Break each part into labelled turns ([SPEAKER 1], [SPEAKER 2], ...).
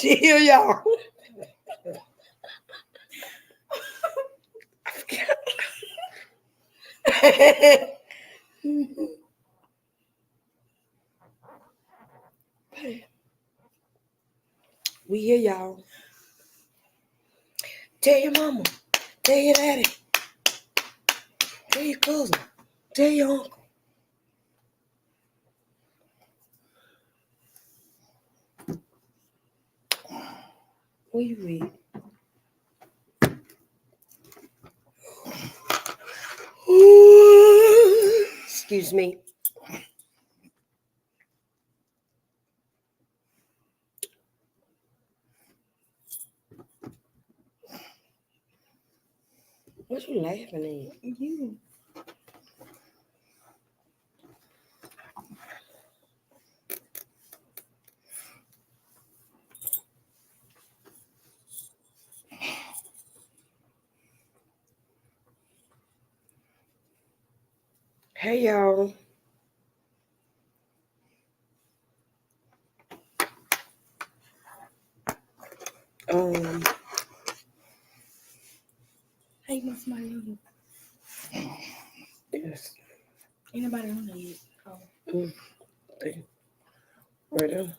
[SPEAKER 1] she hear y'all. We hear y'all. Tell your mama. Tell your daddy. Tell your cousin. Tell your uncle. What you read? Excuse me. What you laughing at?
[SPEAKER 2] You.
[SPEAKER 1] Hey y'all.
[SPEAKER 2] Hey, you want somebody on here?
[SPEAKER 1] Yes.
[SPEAKER 2] Ain't nobody on there yet. Oh.
[SPEAKER 1] Right there.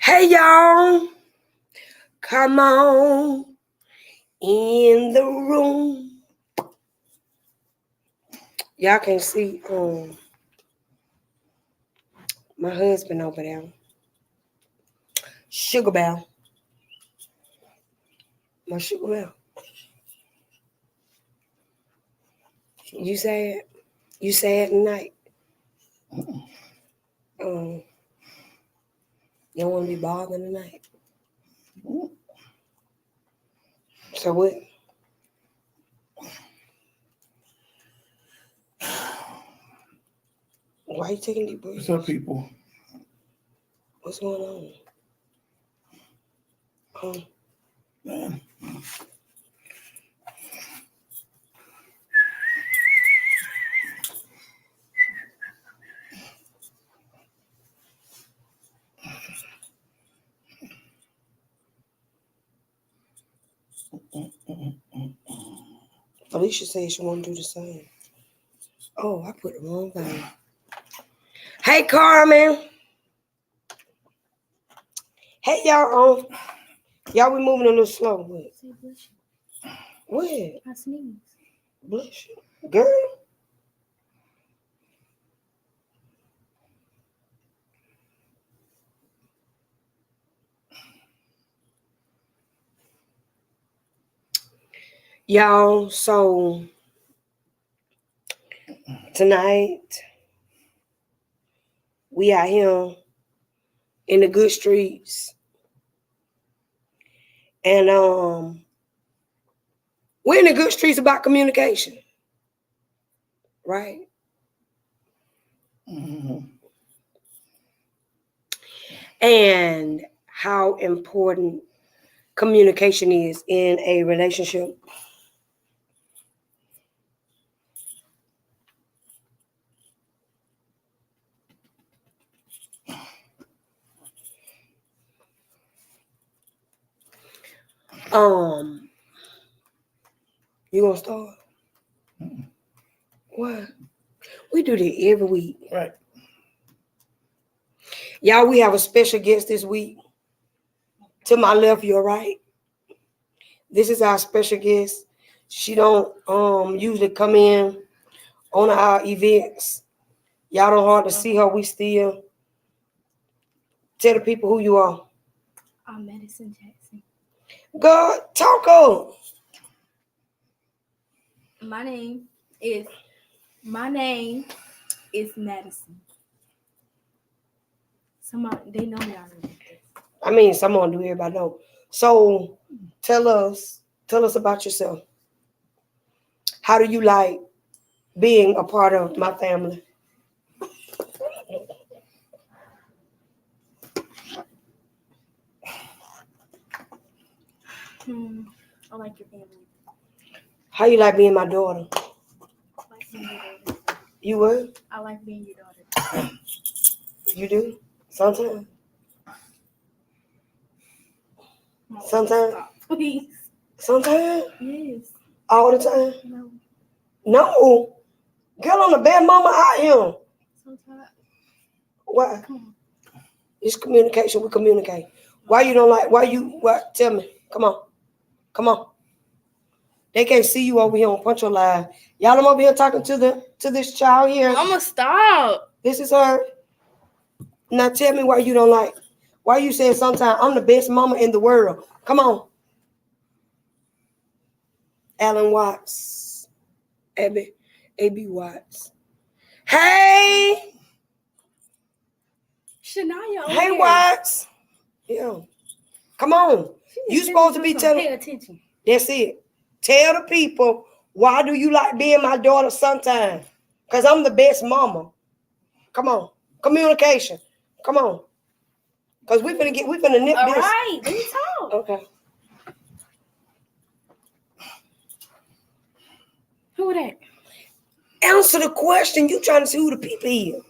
[SPEAKER 1] Hey y'all. Come on in the room. Y'all can see my husband over there. Sugar Bell. My Sugar Bell. You sad? You sad tonight? You don't want to be bothered tonight? So what? Why you taking deep breaths?
[SPEAKER 3] What's up, people?
[SPEAKER 1] What's going on?
[SPEAKER 3] Man.
[SPEAKER 1] Alicia said she want to do the same. Oh, I put the wrong thing. Hey, Carmen. Hey, y'all. Y'all, we moving a little slow. What?
[SPEAKER 2] Say bless you.
[SPEAKER 1] What?
[SPEAKER 2] I sneeze.
[SPEAKER 1] Bless you. Girl. Y'all, so tonight we out here in the good streets. And we're in the good streets about communication. Right?
[SPEAKER 3] Mm-hmm.
[SPEAKER 1] And how important communication is in a relationship. You gonna start?
[SPEAKER 3] Mm-hmm.
[SPEAKER 1] What? We do that every week.
[SPEAKER 3] Right.
[SPEAKER 1] Y'all, we have a special guest this week. To my left, your right. This is our special guest. She don't usually come in on our events. Y'all don't hard to see her. We still tell the people who you are.
[SPEAKER 2] I'm Madison Jackson.
[SPEAKER 1] God, talk up.
[SPEAKER 2] My name is Madison. Somebody they know me already.
[SPEAKER 1] I mean, someone do everybody know. So tell us about yourself. How do you like being a part of my family?
[SPEAKER 2] I like your family.
[SPEAKER 1] How you like being my daughter?
[SPEAKER 2] I like being your daughter.
[SPEAKER 1] You would?
[SPEAKER 2] I like being your daughter.
[SPEAKER 1] You do? Sometimes?
[SPEAKER 2] Mama,
[SPEAKER 1] Sometimes?
[SPEAKER 2] stop, please.
[SPEAKER 1] Sometimes?
[SPEAKER 2] Yes.
[SPEAKER 1] All the time?
[SPEAKER 2] No.
[SPEAKER 1] No. Girl, I'm the bad mama I am.
[SPEAKER 2] Sometimes.
[SPEAKER 1] Why?
[SPEAKER 2] Come on.
[SPEAKER 1] It's communication. We communicate. Why you don't like, what? Tell me. Come on. Come on. They can't see you over here on Punch Your Live. Y'all, I'm over here talking to this child here.
[SPEAKER 2] Mama, stop.
[SPEAKER 1] This is her. Now tell me why you don't like. Why you say sometimes I'm the best mama in the world. Come on. Alan Watts. A.B. Watts. Hey.
[SPEAKER 2] Shania. over
[SPEAKER 1] Hey,
[SPEAKER 2] there.
[SPEAKER 1] Watts. Yeah. Come on. You supposed to be telling.
[SPEAKER 2] Pay attention.
[SPEAKER 1] That's it. Tell the people, why do you like being my daughter sometimes? Because I'm the best mama. Come on. Communication. Come on. Because we finna nip
[SPEAKER 2] All
[SPEAKER 1] this.
[SPEAKER 2] right. Let me talk.
[SPEAKER 1] Okay.
[SPEAKER 2] Who that?
[SPEAKER 1] Answer the question. You trying to see who the people is.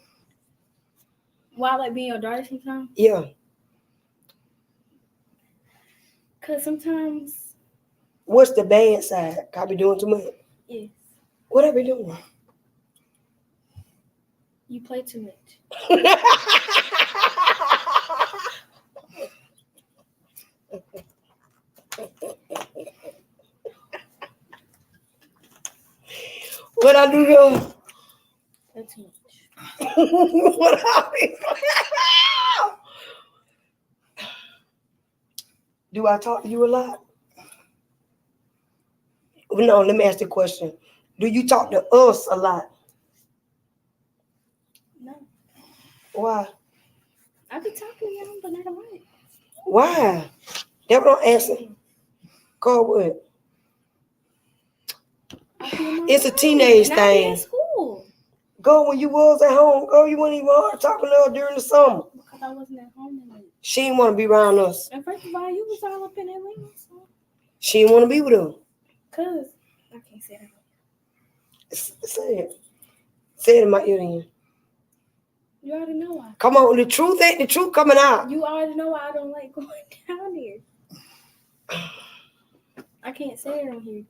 [SPEAKER 2] Why I like being your daughter sometimes?
[SPEAKER 1] Yeah.
[SPEAKER 2] Because sometimes,
[SPEAKER 1] What's the bad side? I be doing too much.
[SPEAKER 2] yes,
[SPEAKER 1] What I be doing?
[SPEAKER 2] you play too much.
[SPEAKER 1] What I do, girl?
[SPEAKER 2] Play too much.
[SPEAKER 1] What I be? Do I talk to you a lot? No, let me ask the question. Do you talk to us a lot?
[SPEAKER 2] No.
[SPEAKER 1] Why?
[SPEAKER 2] I be talking to y'all, but not a lot.
[SPEAKER 1] Why? That don't answer. Call what?
[SPEAKER 2] I be in my
[SPEAKER 1] It's a
[SPEAKER 2] room,
[SPEAKER 1] teenage
[SPEAKER 2] and I be
[SPEAKER 1] thing.
[SPEAKER 2] at school.
[SPEAKER 1] Go when you was at home. Go, you weren't even hard talking to her during the summer.
[SPEAKER 2] Because I wasn't at home that much.
[SPEAKER 1] She didn't want to be around us.
[SPEAKER 2] And first of all, you was all up in Atlanta, so.
[SPEAKER 1] She didn't want to be with us.
[SPEAKER 2] Because, I can't say that.
[SPEAKER 1] Say it. Say it in my ear then.
[SPEAKER 2] You already know why.
[SPEAKER 1] Come on, the truth ain't the truth coming out.
[SPEAKER 2] You already know why I don't like going down there. I can't say it on here.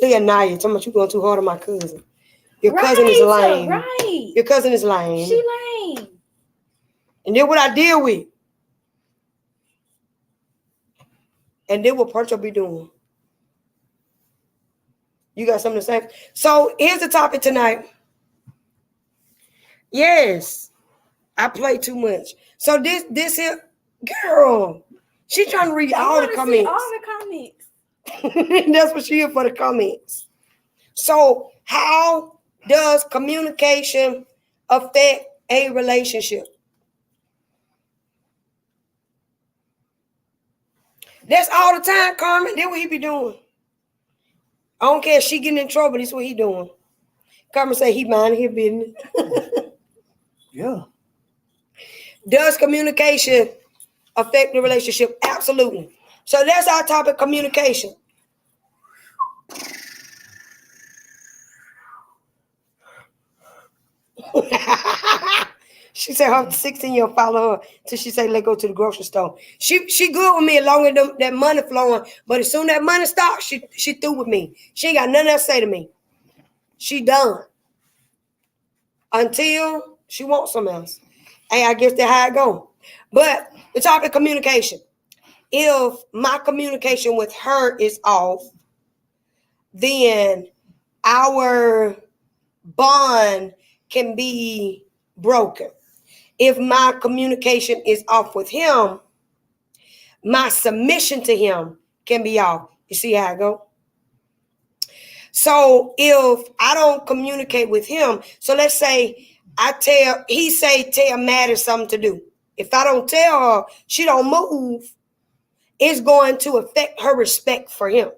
[SPEAKER 1] Look at Naya. Talking about you going too hard on my cousin. Your
[SPEAKER 2] Right,
[SPEAKER 1] cousin is lame.
[SPEAKER 2] right.
[SPEAKER 1] Your cousin is lame.
[SPEAKER 2] She lame.
[SPEAKER 1] And then what I deal with. And then what Percho be doing. You got something to say? So here's the topic tonight. Yes, I play too much. So this here, girl, she trying to read all the comments.
[SPEAKER 2] All the comments.
[SPEAKER 1] That's what she here for, the comments. So how does communication affect a relationship? That's all the time, Carmen. That's what he be doing. I don't care if she getting in trouble. That's what he doing. Carmen say he minding his business.
[SPEAKER 3] Yeah.
[SPEAKER 1] Does communication affect the relationship? Absolutely. So that's our topic, communication. She said her 16-year-old follow her till she say, let's go to the grocery store. She good with me as long as that money flowing. But as soon as that money stops, she through with me. She ain't got nothing else to say to me. She done. Until she wants something else. Hey, I guess that's how it go. But the topic, communication. If my communication with her is off, then our bond can be broken. If my communication is off with him, my submission to him can be off. You see how I go? So if I don't communicate with him, so let's say tell Maddie something to do. If I don't tell her, she don't move, it's going to affect her respect for him.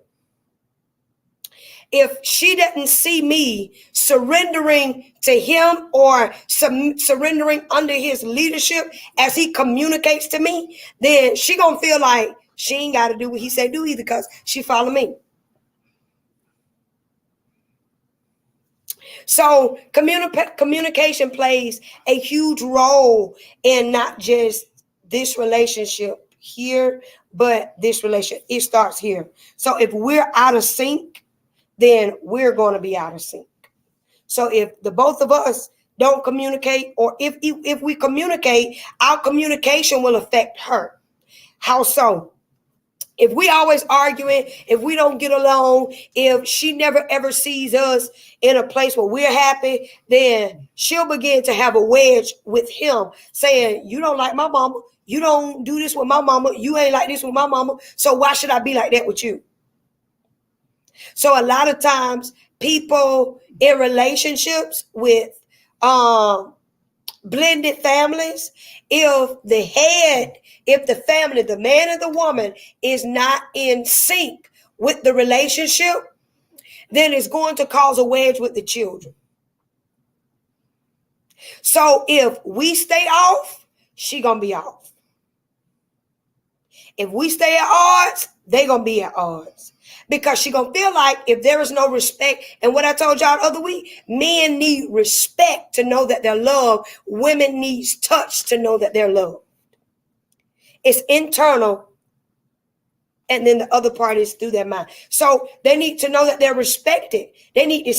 [SPEAKER 1] if she doesn't see me surrendering to him or surrendering under his leadership as he communicates to me, then she gonna feel like she ain't got to do what he say do either because she follow me. So communication plays a huge role in not just this relationship here, but this relationship. It starts here. So if we're out of sync, then we're going to be out of sync. So if the both of us don't communicate, or if we communicate, our communication will affect her. How so? If we always arguing, if we don't get along, if she never ever sees us in a place where we're happy, then she'll begin to have a wedge with him saying, you don't like my mama. You don't do this with my mama. You ain't like this with my mama. So why should I be like that with you? So a lot of times people in relationships with blended families, if the family, the man and the woman is not in sync with the relationship, then it's going to cause a wedge with the children. So if we stay off, she gonna be off. If we stay at odds, they gonna be at odds. Because she gonna feel like if there is no respect, and what I told y'all the other week, men need respect to know that they're loved. Women needs touch to know that they're loved. It's internal, and then the other part is through their mind. So they need to know that they're respected. They need to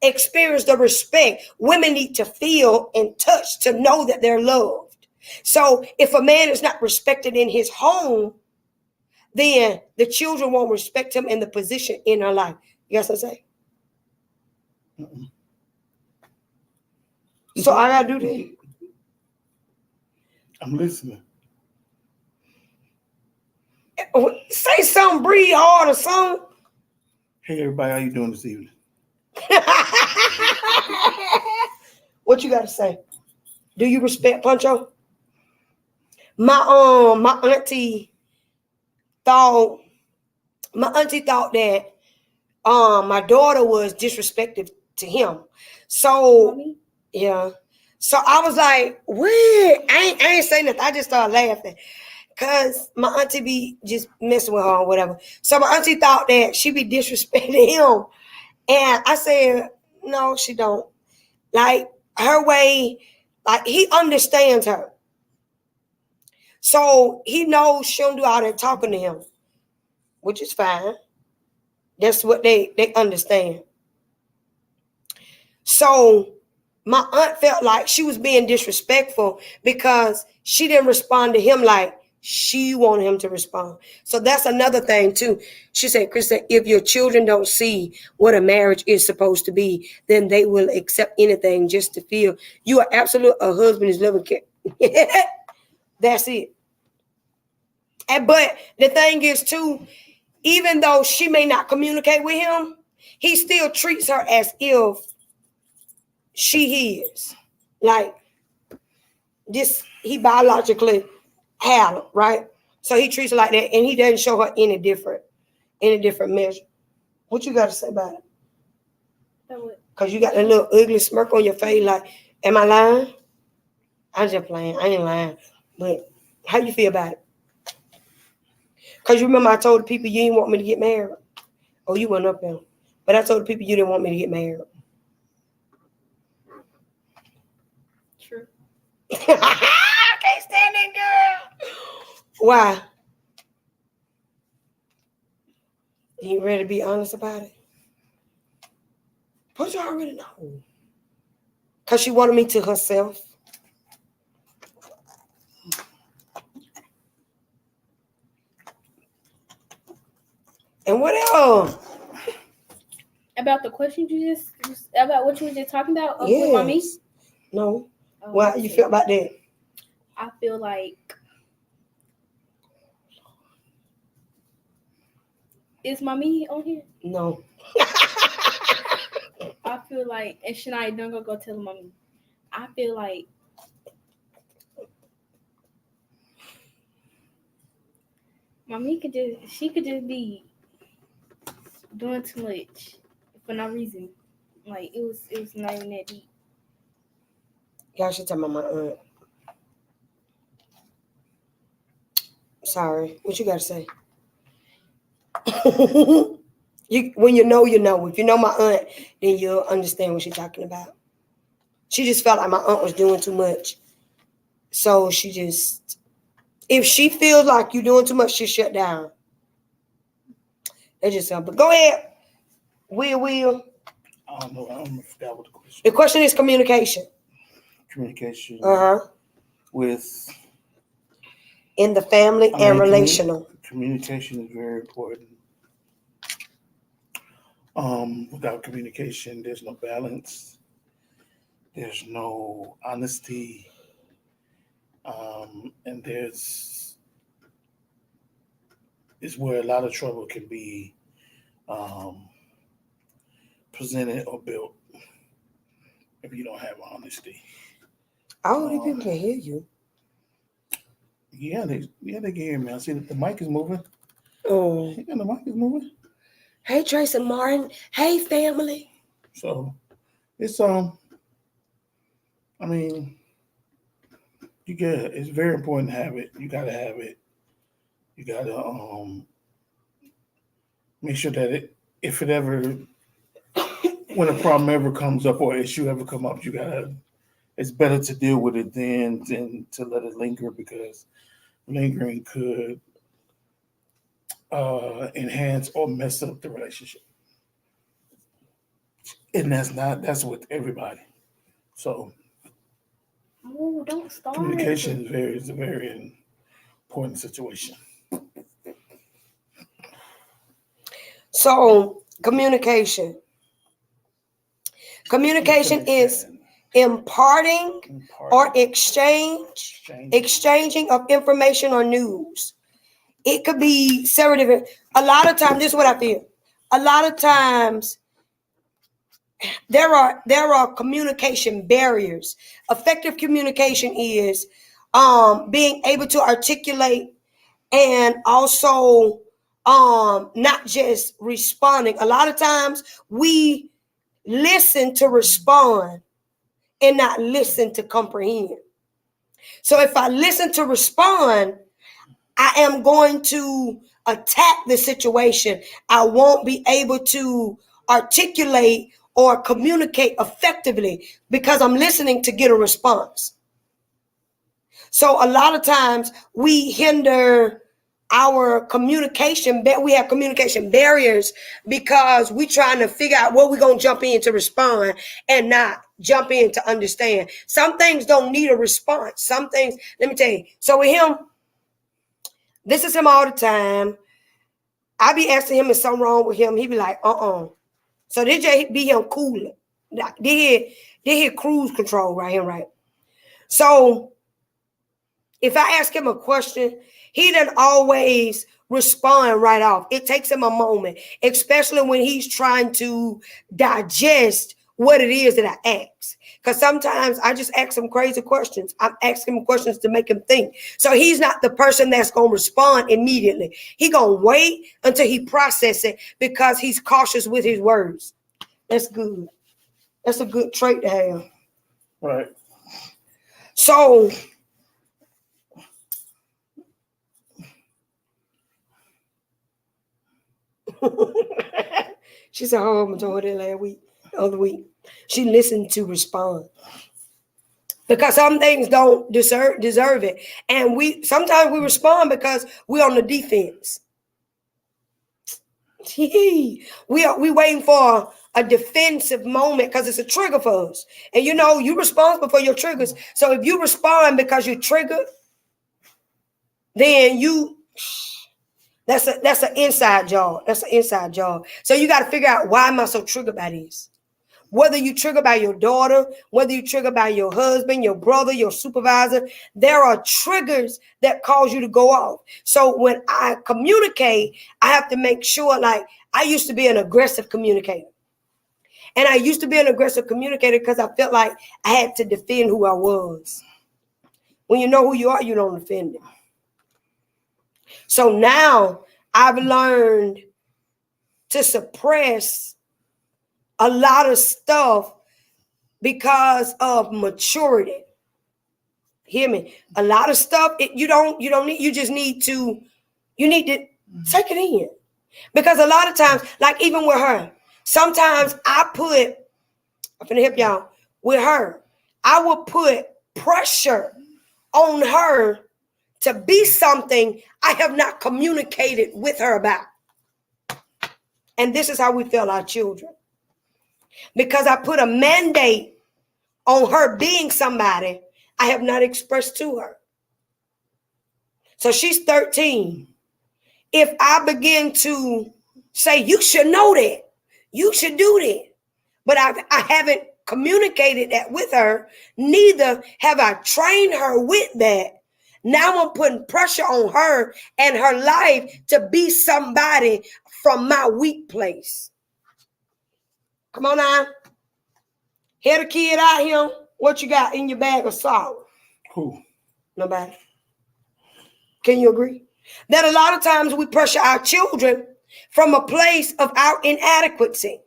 [SPEAKER 1] experience the respect. Women need to feel and touch to know that they're loved. So if a man is not respected in his home, then the children won't respect him in the position in her life. You guys what I'm saying?
[SPEAKER 3] Mm-mm.
[SPEAKER 1] So I gotta do that.
[SPEAKER 3] I'm listening.
[SPEAKER 1] Say something, breathe hard or something.
[SPEAKER 3] Hey, everybody, how you doing this evening?
[SPEAKER 1] What you got to say? Do you respect Pancho? My auntie thought that my daughter was disrespectful to him. So
[SPEAKER 2] Mommy?
[SPEAKER 1] yeah. So I was like, what? I ain't saying nothing. I just started laughing. Cause my auntie be just messing with her or whatever. So my auntie thought that she be disrespecting him. And I said, no, she don't. Like her way, like he understands her. So he knows she don't do all that talking to him, which is fine. That's what they understand. So my aunt felt like she was being disrespectful because she didn't respond to him like she wanted him to respond. So that's another thing too. She said, Krista, if your children don't see what a marriage is supposed to be, then they will accept anything just to feel you are absolute a husband is loving care. That's it. But the thing is too, even though she may not communicate with him, he still treats her as if she is. Like this, he biologically had her, right? So he treats her like that, and he doesn't show her any different measure. What you got to say about it? Because you got that little ugly smirk on your face like, am I lying? I'm just playing. I ain't lying. But how you feel about it? Because you remember I told the people you didn't want me to get married. Oh, you went up there. But I told the people you didn't want me to get married.
[SPEAKER 2] True.
[SPEAKER 1] I can't stand it, girl. Why? You ready to be honest about it? But you already know. Because she wanted me to herself. And what else?
[SPEAKER 2] About the question you just about what you were just talking about with
[SPEAKER 1] Yes.
[SPEAKER 2] mommy?
[SPEAKER 1] No.
[SPEAKER 2] Oh,
[SPEAKER 1] Why you feel about that?
[SPEAKER 2] I feel like is mommy on here?
[SPEAKER 1] No.
[SPEAKER 2] I feel like, and Shania, don't go tell mommy. I feel like mommy could just be doing too much. for no reason. Like it was not even that deep.
[SPEAKER 1] Y'all should tell my aunt. Sorry, what you got to say? When you know, you know. If you know my aunt, then you'll understand what she's talking about. She just felt like my aunt was doing too much. So she just, if she feels like you're doing too much, she shut down. That's just something. But go ahead. Will.
[SPEAKER 3] I don't know. I don't know if that was the question.
[SPEAKER 1] The question is communication.
[SPEAKER 3] Communication
[SPEAKER 1] with in the family and relational.
[SPEAKER 3] Communication is very important. Without communication, there's no balance. There's no honesty. And is where a lot of trouble can be presented or built if you don't have honesty.
[SPEAKER 1] All the people can hear you.
[SPEAKER 3] Yeah, they can hear me. I see that the mic is moving.
[SPEAKER 1] Oh,
[SPEAKER 3] yeah, the mic is moving.
[SPEAKER 1] Hey, Tracy Martin. Hey, family.
[SPEAKER 3] So it's I mean, it's very important to have it. You gotta have it. You gotta make sure that if it ever when a problem ever comes up or issue ever come up, it's better to deal with it than to let it linger, because lingering could enhance or mess up the relationship. And that's with everybody. So
[SPEAKER 2] don't start.
[SPEAKER 3] Communication is a very important situation.
[SPEAKER 1] So communication is imparting or exchanging of information or news. It could be several different. A lot of times, this is what I feel. A lot of times, there are communication barriers. Effective communication is being able to articulate and also not just responding. A lot of times we listen to respond and not listen to comprehend. So if I listen to respond, I am going to attack the situation. I won't be able to articulate or communicate effectively because I'm listening to get a response. So a lot of times we hinder our communication, we have communication barriers because we're trying to figure out what we're going to jump in to respond and not jump in to understand. Some things don't need a response. Some things, let me tell you. So with him, this is him all the time. I be asking him if something wrong with him. He be like, So this just be him cooling. They hear cruise control right here, right? So if I ask him a question, he doesn't always respond right off. It takes him a moment, especially when he's trying to digest what it is that I ask. Because sometimes I just ask him crazy questions. I'm asking him questions to make him think. So he's not the person that's going to respond immediately. He going to wait until he processes it because he's cautious with his words. That's good. That's a good trait to have.
[SPEAKER 3] Right.
[SPEAKER 1] So she said, "Oh, I'm told her the other week. She listened to respond because some things don't deserve it, and sometimes we respond because we're on the defense. we waiting for a defensive moment because it's a trigger for us, and you're responsible for your triggers. So if you respond because you're triggered, then that's an inside job. That's an inside job. So you got to figure out, why am I so triggered by this? Whether you triggered by your daughter, whether you triggered by your husband, your brother, your supervisor, there are triggers that cause you to go off. So when I communicate, I have to make sure, like, I used to be an aggressive communicator. And I used to be an aggressive communicator because I felt like I had to defend who I was. When you know who you are, you don't defend it. So now I've learned to suppress a lot of stuff because of maturity. Hear me? A lot of stuff you don't need. You just need to take it in, because a lot of times, like even with her, sometimes I'm finna help y'all with her. I will put pressure on her to be something I have not communicated with her about. And this is how we fail our children. Because I put a mandate on her being somebody I have not expressed to her. So she's 13. If I begin to say, you should know that, you should do that, but I haven't communicated that with her, neither have I trained her with that. Now I'm putting pressure on her and her life to be somebody from my weak place. Come on now. Hear the kid out here. What you got in your bag of salt?
[SPEAKER 3] Who?
[SPEAKER 1] Nobody. Can you agree? That a lot of times we pressure our children from a place of our inadequacy.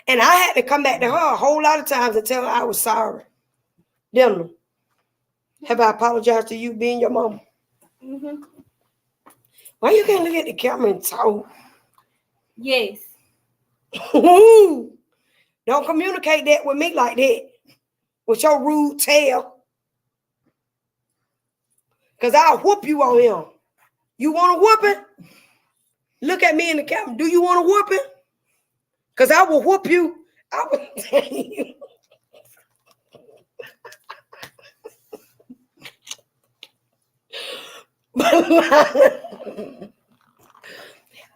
[SPEAKER 1] And I had to come back to her a whole lot of times and tell her I was sorry. Didn't I? Have I apologized to you being your mom?
[SPEAKER 2] Mm-hmm.
[SPEAKER 1] Why you can't look at the camera and talk?
[SPEAKER 2] Yes.
[SPEAKER 1] Don't communicate that with me like that. With your rude tail. Because I'll whoop you on him. You want a whooping? Look at me in the camera. Do you want a whooping? Because I will whoop you. I will tell you.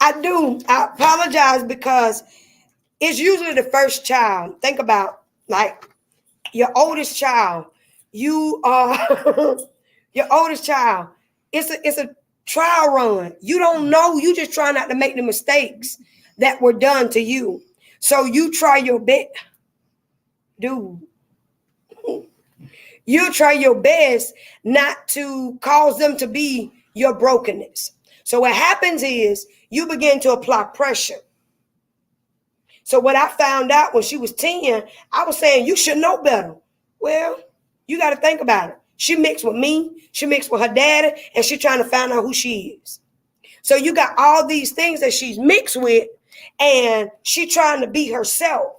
[SPEAKER 1] I do. I apologize because it's usually the first child. Think about, like, your oldest child. You are your oldest child. It's a trial run. You don't know. You just try not to make the mistakes that were done to you. So you try your best, dude. You try your best not to cause them to be your brokenness. So what happens is you begin to apply pressure. So what I found out when she was 10, I was saying, you should know better. Well, you got to think about it. She mixed with me. She mixed with her daddy, and she's trying to find out who she is. So you got all these things that she's mixed with, and she trying to be herself.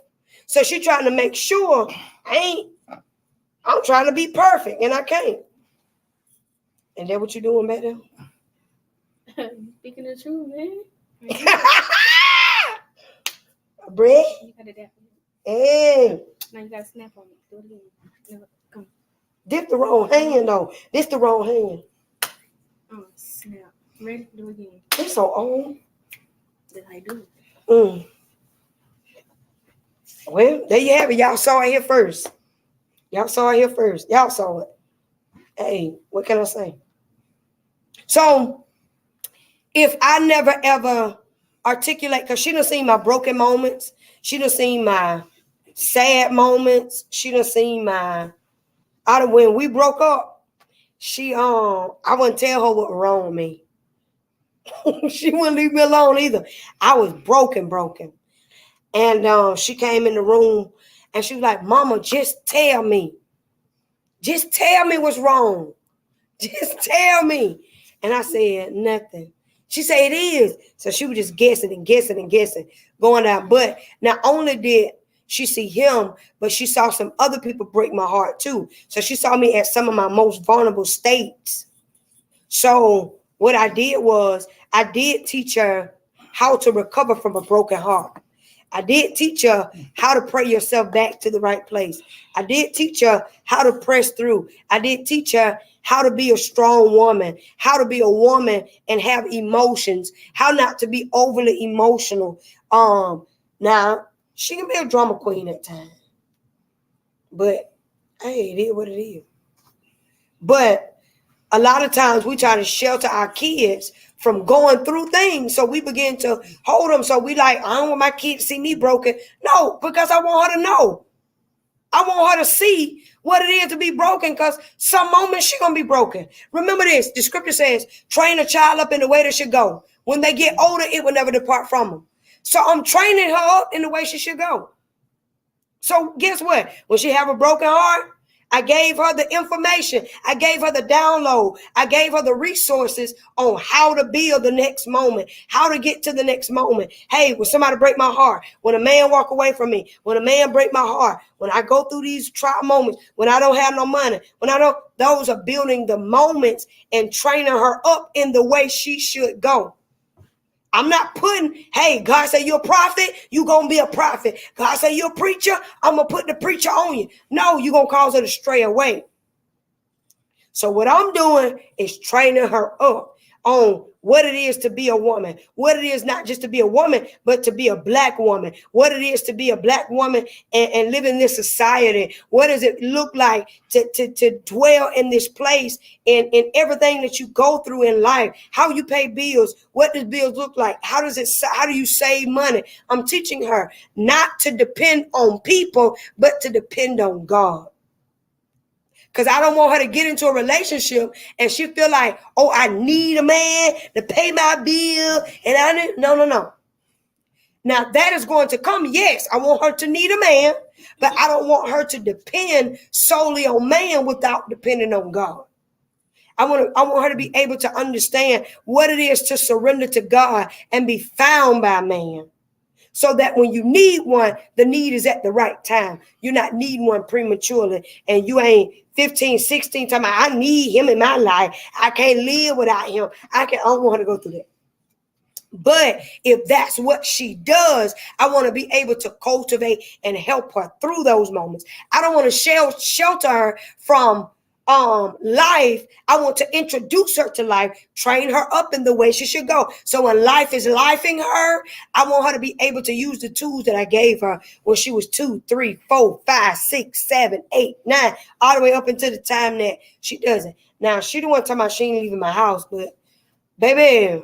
[SPEAKER 1] So she trying to make sure I'm trying to be perfect, and I can't. And that what you doing back there?
[SPEAKER 2] Speaking the truth, man.
[SPEAKER 1] Bread?
[SPEAKER 2] You gotta dap me.
[SPEAKER 1] Hey.
[SPEAKER 2] Now you gotta snap on me. Do it again. No, come.
[SPEAKER 1] This the wrong hand, though. This the wrong hand.
[SPEAKER 2] Oh, snap. Ready? Do it again.
[SPEAKER 1] It's so old.
[SPEAKER 2] That's how you do it.
[SPEAKER 1] Well, there you have it. Y'all saw it here first. Y'all saw it here first. Y'all saw it. Hey, what can I say? So, if I never ever articulate, because she done seen my broken moments, she done seen my sad moments, she done seen when we broke up, I wouldn't tell her what was wrong with me. She wouldn't leave me alone either. I was broken. And she came in the room and she was like, Mama, just tell me. Just tell me what's wrong. Just tell me. And I said, nothing. She said, it is. So she was just guessing, going out. But not only did she see him, but she saw some other people break my heart too. So she saw me at some of my most vulnerable states. So what I did was I did teach her how to recover from a broken heart. I did teach her how to pray yourself back to the right place. I did teach her how to press through. I did teach her how to be a strong woman, how to be a woman and have emotions, how not to be overly emotional. Now she can be a drama queen at times, but hey, it is what it is. But a lot of times we try to shelter our kids from going through things. So we begin to hold them. So we like, I don't want my kids to see me broken. No, because I want her to know. I want her to see what it is to be broken, because some moments she's going to be broken. Remember this, the scripture says, train a child up in the way they should go. When they get older, it will never depart from them. So I'm training her up in the way she should go. So guess what? When she have a broken heart, I gave her the information. I gave her the download. I gave her the resources on how to build the next moment, how to get to the next moment. Hey, when somebody break my heart, when a man walk away from me, when a man break my heart, when I go through these trial moments, when I don't have no money, those are building the moments and training her up in the way she should go. I'm not putting, hey, God say you're a prophet, you're going to be a prophet. God say you're a preacher, I'm going to put the preacher on you. No, you're going to cause her to stray away. So what I'm doing is training her up on what it is to be a woman, what it is not just to be a woman, but to be a black woman, what it is to be a black woman and live in this society. What does it look like to dwell in this place in everything that you go through in life, how you pay bills, what does bills look like? How do you save money? I'm teaching her not to depend on people, but to depend on God. Because I don't want her to get into a relationship and she feel like, oh, I need a man to pay my bill. And no. Now that is going to come. Yes, I want her to need a man, but I don't want her to depend solely on man without depending on God. I want her to be able to understand what it is to surrender to God and be found by man. So that when you need one, the need is at the right time. You're not needing one prematurely. And you ain't 15, 16 times, I need him in my life. I can't live without him. I don't want her to go through that. But if that's what she does, I want to be able to cultivate and help her through those moments. I don't want to shelter her from life. I want to introduce her to life, train her up in the way she should go. So when life is lifing her, I want her to be able to use the tools that I gave her when she was 2, 3, 4, 5, 6, 7, 8, 9, all the way up until the time that she doesn't. Now, she the one talking about she ain't leaving my house, but baby,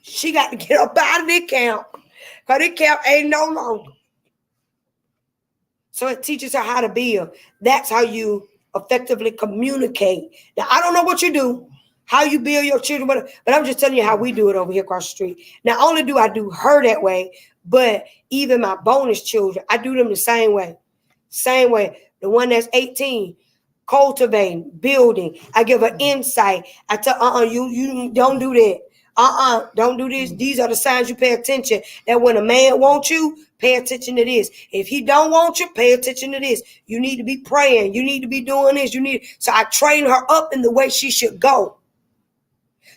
[SPEAKER 1] she got to get up out of this camp because this camp ain't no longer. So it teaches her how to build. That's how you effectively communicate. Now, I don't know what you do, how you build your children, but I'm just telling you how we do it over here across the street. Not only do I do her that way, but even my bonus children, I do them the same way. Same way. The one that's 18, cultivating, building. I give her insight. I tell, you don't do that. Don't do this. These are the signs you pay attention. That when a man wants you, pay attention to this. If he don't want you, pay attention to this. You need to be praying. You need to be doing this. So I train her up in the way she should go.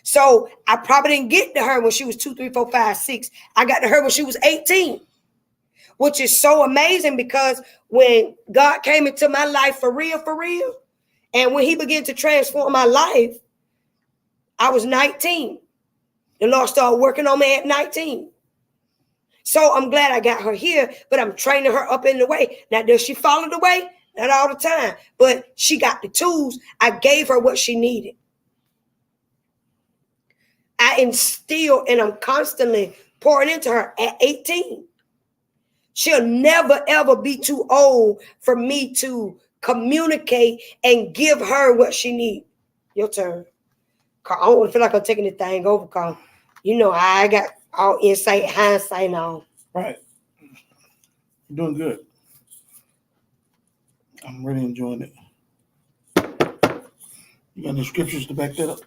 [SPEAKER 1] So I probably didn't get to her when she was 2, 3, 4, 5, 6. I got to her when she was 18, which is so amazing because when God came into my life for real, and when he began to transform my life, I was 19. The Lord started working on me at 19. So I'm glad I got her here, but I'm training her up in the way. Now, does she follow the way? Not all the time, but she got the tools. I gave her what she needed. I instill and I'm constantly pouring into her at 18. She'll never, ever be too old for me to communicate and give her what she needs. Your turn. I don't want to feel like I'm taking the thing over, because I got all insight, hindsight, and all.
[SPEAKER 3] Right. You're doing good. I'm really enjoying it. You got any scriptures to back that up?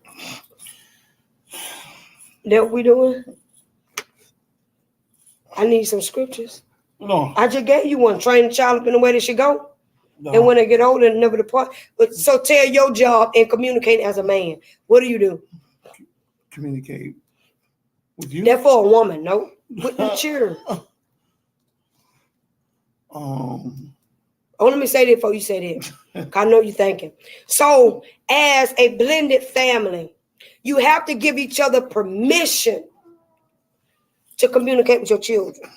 [SPEAKER 1] That what we doing? I need some scriptures.
[SPEAKER 3] No.
[SPEAKER 1] I just gave you one. Train the child up in the way they should go. No. And when they get older, they never depart. But so tell your job and communicate as a man. What do?
[SPEAKER 3] Communicate with you.
[SPEAKER 1] That's for a woman, no? With the children. Let me say that before you say that. I know you're thinking. So as a blended family, you have to give each other permission to communicate with your children.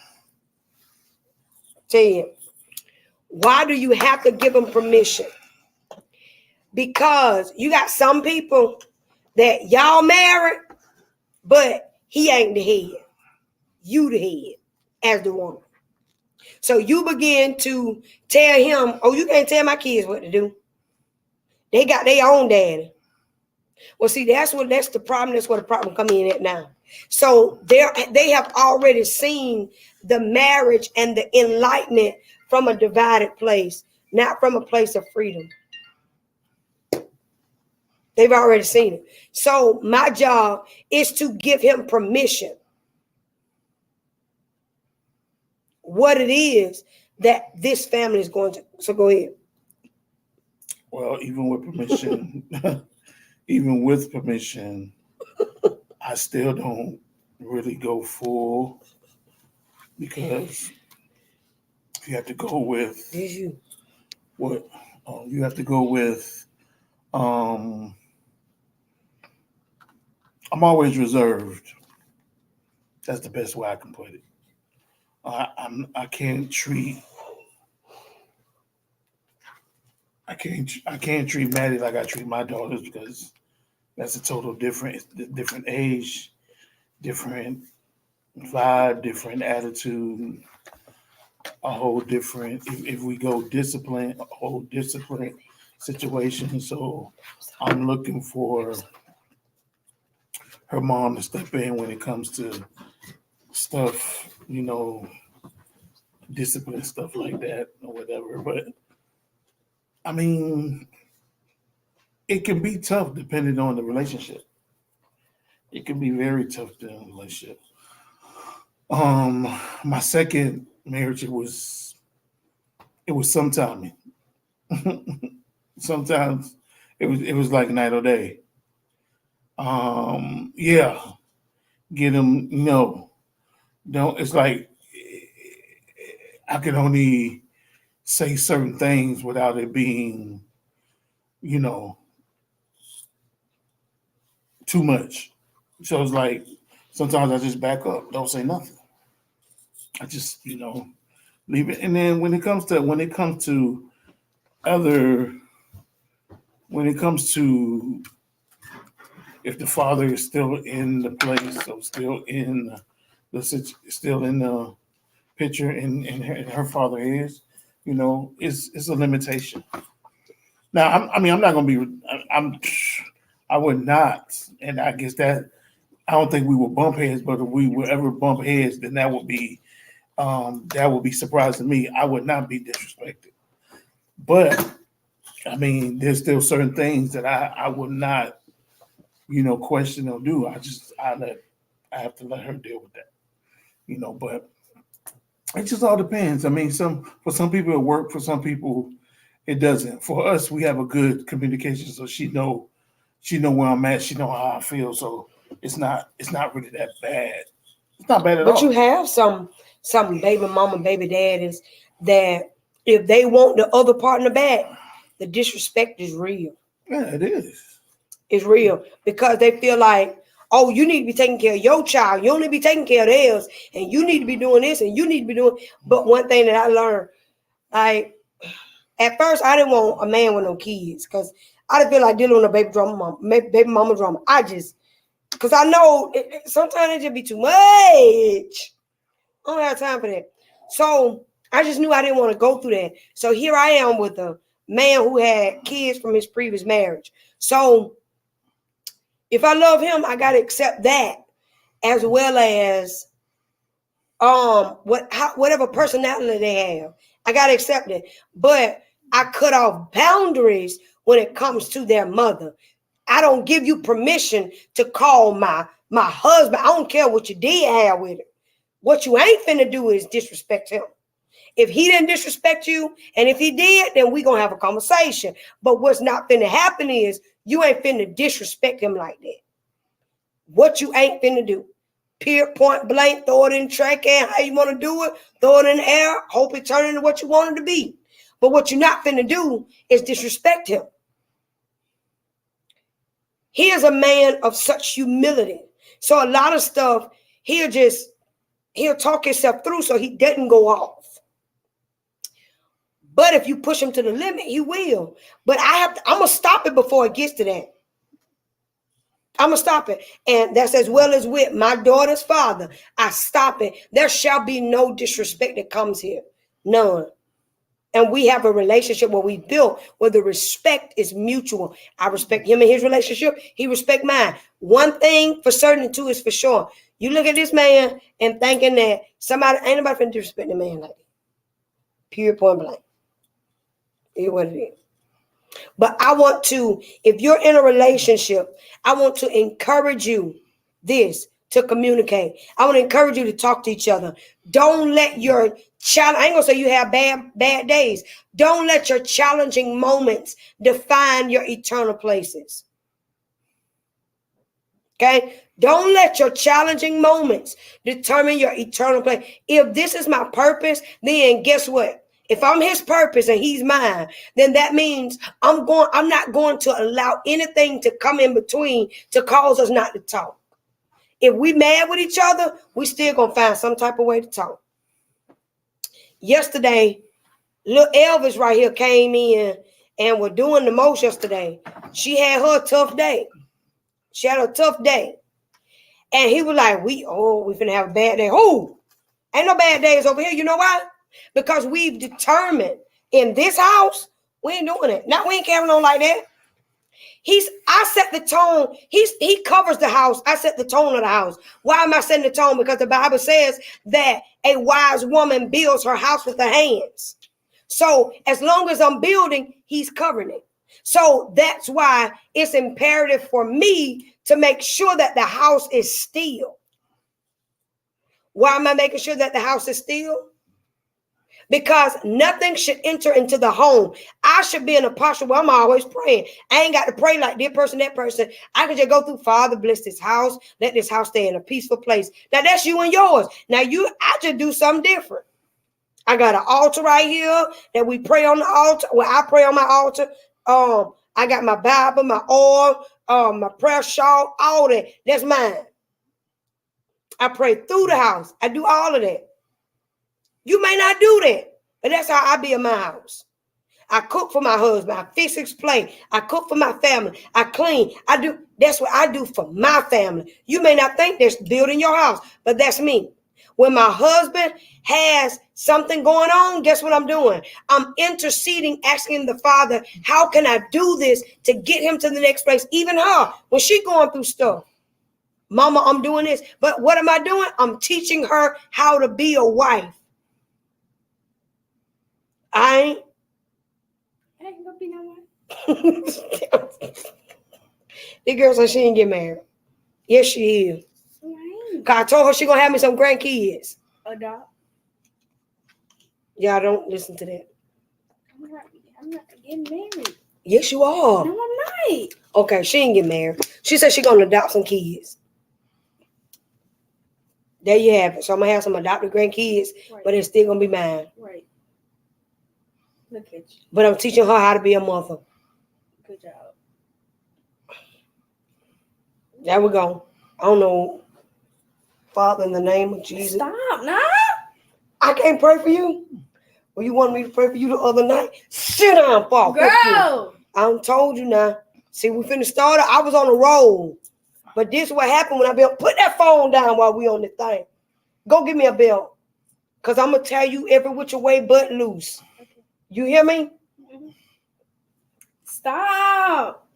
[SPEAKER 1] Tell you. Why do you have to give them permission? Because you got some people that y'all married, but he ain't the head. You the head as the woman. So you begin to tell him, oh, you can't tell my kids what to do. They got their own daddy. Well, see, that's the problem. That's where the problem come in at now. So they have already seen the marriage and the enlightenment from a divided place, not from a place of freedom. They've already seen it. So my job is to give him permission. What it is that this family is going to. So go ahead.
[SPEAKER 3] Well, even with permission, even with permission, I still don't really go full because you have to go with
[SPEAKER 1] This you.
[SPEAKER 3] what you have to go with. I'm always reserved. That's the best way I can put it. I can't treat I can't treat Maddie like I treat my daughters because that's a total different age, different vibe, different attitude, a whole different. If we go discipline, a whole discipline situation. So I'm looking for her mom to step in when it comes to stuff, discipline stuff like that or whatever. But I mean, it can be tough depending on the relationship. It can be very tough in a relationship. My second marriage, it was sometime. Sometimes it was like night or day. Yeah, get them. Don't. It's like I can only say certain things without it being, you know, too much. So it's like sometimes I just back up, don't say nothing. I just, leave it. And then other when it comes to if the father is still in the place, so still in the picture, and her father is, it's a limitation. Now, I'm not gonna be. I would not, and I guess that I don't think we will bump heads. But if we would ever bump heads, then that would be surprising to me. I would not be disrespected, but I mean, there's still certain things that I would not, question or do. I have to let her deal with that, But it just all depends. I mean, for some people it works, for some people it doesn't. For us, we have a good communication, so she know where I'm at. She know how I feel, so it's not really that bad. It's not bad at
[SPEAKER 1] But
[SPEAKER 3] all.
[SPEAKER 1] you have some baby mama, baby daddies that if they want the other partner back, the disrespect is real.
[SPEAKER 3] Yeah, it is.
[SPEAKER 1] It's real because they feel like, oh, you need to be taking care of your child. You don't need to be taking care of theirs, and you need to be doing this, and you need to be doing. But one thing that I learned, like at first, I didn't want a man with no kids because I didn't feel like dealing with a baby mama drama. Because I know sometimes it just be too much. I don't have time for that. So I just knew I didn't want to go through that. So here I am with a man who had kids from his previous marriage. So if I love him, I gotta accept that, as well as whatever personality they have. I gotta accept it. But I cut off boundaries when it comes to their mother. I don't give you permission to call my husband. I don't care what you did have with it. What you ain't finna do is disrespect him. If he didn't disrespect you, and if he did, then we gonna have a conversation. But what's not finna happen is you ain't finna disrespect him like that. What you ain't finna do. Point blank, throw it in track and how you want to do it, throw it in the air, hope it turn into what you want it to be. But what you're not finna do is disrespect him. He is a man of such humility. So a lot of stuff, he'll talk himself through so he doesn't go off. But if you push him to the limit, he will. But I'm going to stop it before it gets to that. I'm going to stop it. And that's as well as with my daughter's father. I stop it. There shall be no disrespect that comes here. None. And we have a relationship where we built where the respect is mutual. I respect him and his relationship. He respect mine. One thing for certain, two is for sure. You look at this man and thinking that ain't nobody finna disrespect the man like that. Period, point blank. It is what it is. But I want to, if you're in a relationship, I want to encourage you to communicate. I want to encourage you to talk to each other. Don't let your I ain't gonna say you have bad days. Don't let your challenging moments define your eternal places. Okay? Don't let your challenging moments determine your eternal place. If this is my purpose, then guess what? If I'm his purpose and he's mine, then that means I'm not going to allow anything to come in between to cause us not to talk. If we mad with each other, we still gonna find some type of way to talk. Yesterday, little Elvis right here came in and was doing the most yesterday. She had her tough day. And he was like, we finna have a bad day. Who? Ain't no bad days over here. You know why? Because we've determined in this house, we ain't doing it. Now we ain't carrying on like that. I set the tone. He covers the house. I set the tone of the house. Why am I setting the tone? Because the Bible says that a wise woman builds her house with her hands. So as long as I'm building, he's covering it. So that's why it's imperative for me to make sure that the house is still. Why am I making sure that the house is still? Because nothing should enter into the home. I should be in a posture where I'm always praying. I ain't got to pray like this person, that person. I can just go through, Father, bless this house. Let this house stay in a peaceful place. Now that's you and yours. Now I just do something different. I got an altar right here that we pray on the altar. Well, I pray on my altar. I got my Bible, my oil, my prayer shawl, all that. That's mine. I pray through the house. I do all of that. You may not do that, but that's how I be in my house. I cook for my husband. I fix his plate. I cook for my family. I clean. That's what I do for my family. You may not think that's building your house, but that's me. When my husband has something going on, guess what I'm doing? I'm interceding, asking the Father, how can I do this to get him to the next place? Even her, when she going through stuff. Mama, I'm doing this. But what am I doing? I'm teaching her how to be a wife. I ain't gonna be no wife. The girl said she didn't get married. Yes, she is. Cause I told her she gonna have me some grandkids.
[SPEAKER 2] Adopt.
[SPEAKER 1] Y'all don't listen to that.
[SPEAKER 2] I'm not getting married.
[SPEAKER 1] Yes, you are.
[SPEAKER 2] No, I'm not.
[SPEAKER 1] Okay, she ain't get married. She said she gonna adopt some kids. There you have it. So I'm gonna have some adopted grandkids, right, but it's still gonna be mine.
[SPEAKER 2] Right. Look at you.
[SPEAKER 1] But I'm teaching her how to be a mother.
[SPEAKER 2] Good job.
[SPEAKER 1] There we go. I don't know. Father, in the name of Jesus.
[SPEAKER 2] Stop, nah.
[SPEAKER 1] I can't pray for you. Well, you wanted me to pray for you the other night? Sit down, Paul.
[SPEAKER 2] Girl.
[SPEAKER 1] I told you now. See, we finna start. I was on a roll. But this is what happened when I built. Put that phone down while we on the thing. Go get me a belt. Because I'm going to tell you every which way but loose. Okay. You hear me?
[SPEAKER 2] Stop.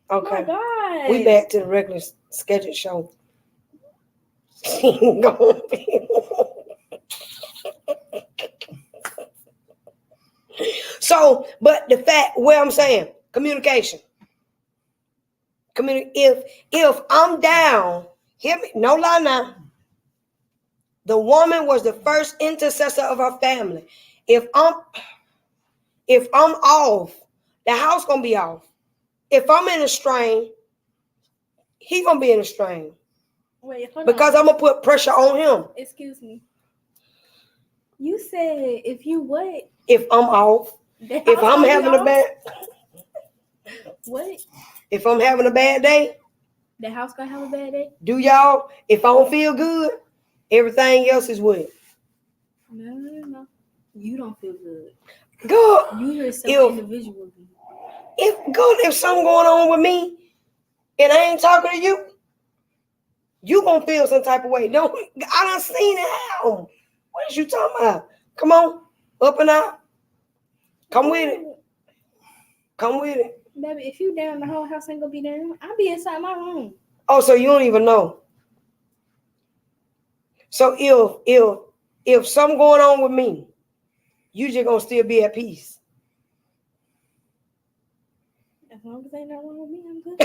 [SPEAKER 1] Okay.
[SPEAKER 2] Oh my God.
[SPEAKER 1] We back to the regular scheduled show. So, but the fact, where I'm saying, communication. If I'm down, hear me, no lie now. The woman was the first intercessor of her family. If I'm off, the house gonna be off. If I'm in a strain, he gonna be in a strain.
[SPEAKER 2] Wait, hold
[SPEAKER 1] because
[SPEAKER 2] on.
[SPEAKER 1] I'm gonna put pressure on him.
[SPEAKER 2] Excuse me. You said if you what?
[SPEAKER 1] If I'm off, if I'm having a bad.
[SPEAKER 2] What?
[SPEAKER 1] If I'm having a bad day,
[SPEAKER 2] the house gonna have a bad day?
[SPEAKER 1] Do y'all? If I don't feel good, everything else is what?
[SPEAKER 2] No. You don't feel good.
[SPEAKER 1] Good.
[SPEAKER 2] You yourself individually.
[SPEAKER 1] If something going on with me and I ain't talking to you, you gonna feel some type of way. I done seen it happen. What is you talking about? Come on, up and out. Come with it. Come with it.
[SPEAKER 2] Baby, if you down, the whole house ain't gonna be down. I'll be inside my room.
[SPEAKER 1] Oh, so you don't even know. So if something going on with me, you just gonna still be at peace.
[SPEAKER 2] As long as ain't no wrong with me, I'm good.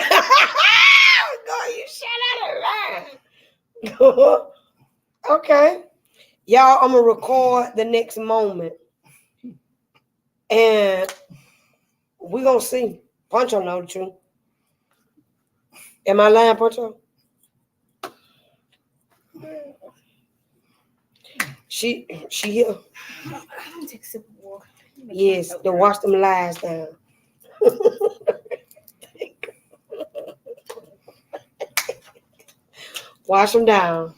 [SPEAKER 1] God, you shut out of line. Okay. Y'all, I'm gonna record the next moment. And we're gonna see. Poncho know the truth. Am I lying, Poncho? She here.
[SPEAKER 2] I'm gonna take a sip of water.
[SPEAKER 1] Yes, to wash them lies down. Wash them down.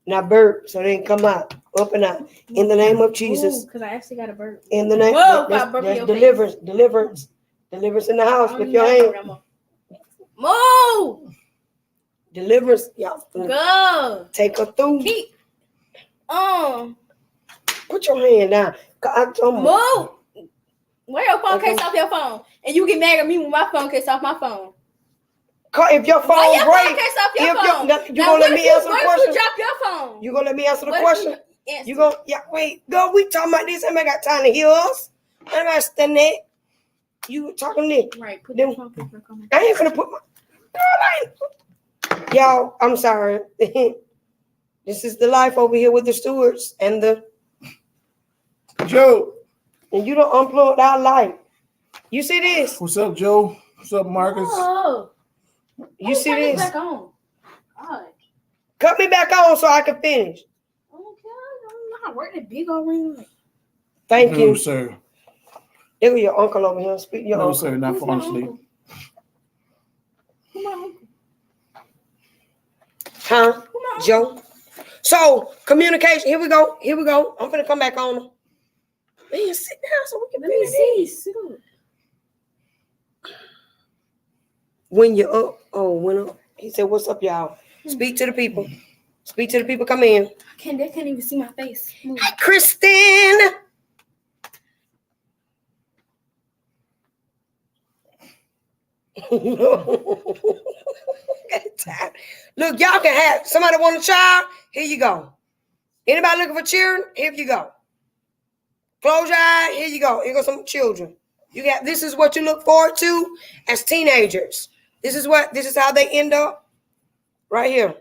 [SPEAKER 1] Now burp so they can come out. Up and out. In the name of Jesus.
[SPEAKER 2] Because I actually got a burp.
[SPEAKER 1] In the name
[SPEAKER 2] Whoa,
[SPEAKER 1] that's
[SPEAKER 2] your
[SPEAKER 1] deliverance.
[SPEAKER 2] face.
[SPEAKER 1] Deliverance. Deliverance in the house.
[SPEAKER 2] Oh,
[SPEAKER 1] Lift your
[SPEAKER 2] no,
[SPEAKER 1] hand.
[SPEAKER 2] Move!
[SPEAKER 1] Deliverance. Y'all.
[SPEAKER 2] Go!
[SPEAKER 1] Take her through.
[SPEAKER 2] Keep.
[SPEAKER 1] Put your hand down.
[SPEAKER 2] Move! Wear your phone case off your phone. And you get mad at me when my phone case off my phone.
[SPEAKER 1] If your phone
[SPEAKER 2] Wear your
[SPEAKER 1] break,
[SPEAKER 2] phone case off your phone.
[SPEAKER 1] you gonna let me answer the
[SPEAKER 2] What if
[SPEAKER 1] question?
[SPEAKER 2] you drop your phone?
[SPEAKER 1] You gonna let me answer the
[SPEAKER 2] What if
[SPEAKER 1] question? You gonna wait, girl, we talking about this. Ain't got time to hear us. I'm not standing there. You talking to me.
[SPEAKER 2] Right, put the phone case back on.
[SPEAKER 1] I ain't gonna put my y'all, I'm sorry. This is the life over here with the Stewarts and the
[SPEAKER 3] Joe.
[SPEAKER 1] And you don't unplug our light. You see this?
[SPEAKER 3] What's up, Joe? What's up, Marcus?
[SPEAKER 2] Oh.
[SPEAKER 1] You see this?
[SPEAKER 2] Back on. God.
[SPEAKER 1] Cut me back on so I can finish.
[SPEAKER 2] Okay, I don't know how to work that big old ring.
[SPEAKER 1] Thank
[SPEAKER 3] No,
[SPEAKER 1] you.
[SPEAKER 3] sir.
[SPEAKER 1] There was your uncle over here. Speak your
[SPEAKER 3] No,
[SPEAKER 1] uncle.
[SPEAKER 3] sir, not falling asleep.
[SPEAKER 2] Who's my uncle?
[SPEAKER 1] Huh? Joe? So, communication. Here we go. Here we go. I'm finna come back on them. Man, sit down so we can
[SPEAKER 2] Let me see. Sit up.
[SPEAKER 1] When you're up. Oh, when up. He said, what's up, y'all? Speak to the people. Speak to the people. Come in.
[SPEAKER 2] They can't even see my face. Move.
[SPEAKER 1] Hi, Kristen. Look, y'all can have somebody want a child. Here you go. Anybody looking for children? Here you go. Close your eye. Here you go. Here go some children. You got. This is what you look forward to as teenagers. This is how they end up. Right here.